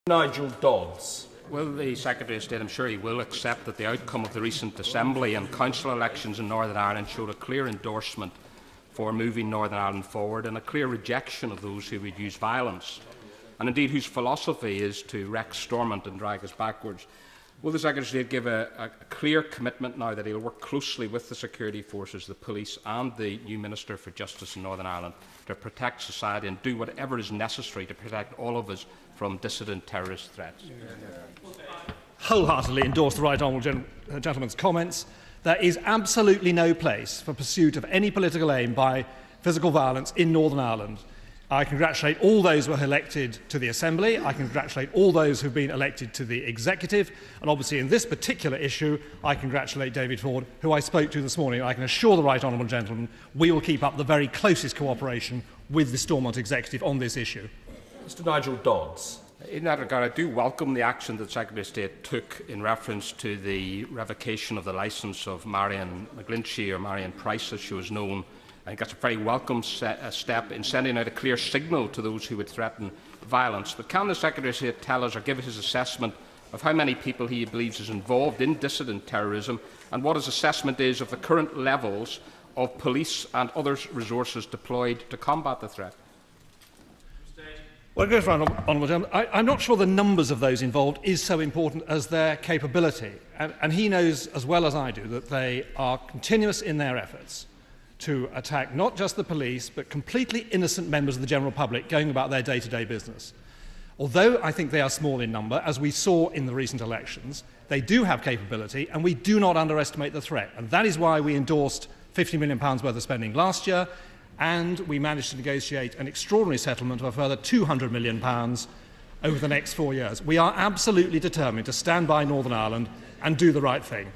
Nigel Dodds. Will the Secretary of State, I'm sure he will, accept that the outcome of the recent Assembly and Council elections in Northern Ireland showed a clear endorsement for moving Northern Ireland forward and a clear rejection of those who would use violence, and indeed whose philosophy is to wreak Stormont and drag us backwards? Will the Secretary of State give a clear commitment now that he will work closely with the security forces, the police and the new Minister for Justice in Northern Ireland to protect society and do whatever is necessary to protect all of us from dissident terrorist threats? Wholeheartedly endorse the right honourable gentleman's comments. There is absolutely no place for pursuit of any political aim by physical violence in Northern Ireland. I congratulate all those who were elected to the Assembly. I congratulate all those who have been elected to the Executive. And obviously in this particular issue, I congratulate David Ford, who I spoke to this morning. I can assure the right honourable gentleman we will keep up the very closest cooperation with the Stormont Executive on this issue. Mr. Nigel Dodds. In that regard, I do welcome the action that the Secretary of State took in reference to the revocation of the licence of Marion Price, as she was known. I think that's a very welcome step in sending out a clear signal to those who would threaten violence. But can the Secretary of State tell us or give us his assessment of how many people he believes is involved in dissident terrorism and what his assessment is of the current levels of police and other resources deployed to combat the threat? Well, Honourable Gentleman, I'm not sure the numbers of those involved is so important as their capability. And he knows as well as I do that they are continuous in their efforts to attack not just the police, but completely innocent members of the general public going about their day-to-day business. Although I think they are small in number, as we saw in the recent elections, they do have capability, and we do not underestimate the threat. And that is why we endorsed £50 million worth of spending last year, and we managed to negotiate an extraordinary settlement of a further £200 million over the next 4 years. We are absolutely determined to stand by Northern Ireland and do the right thing.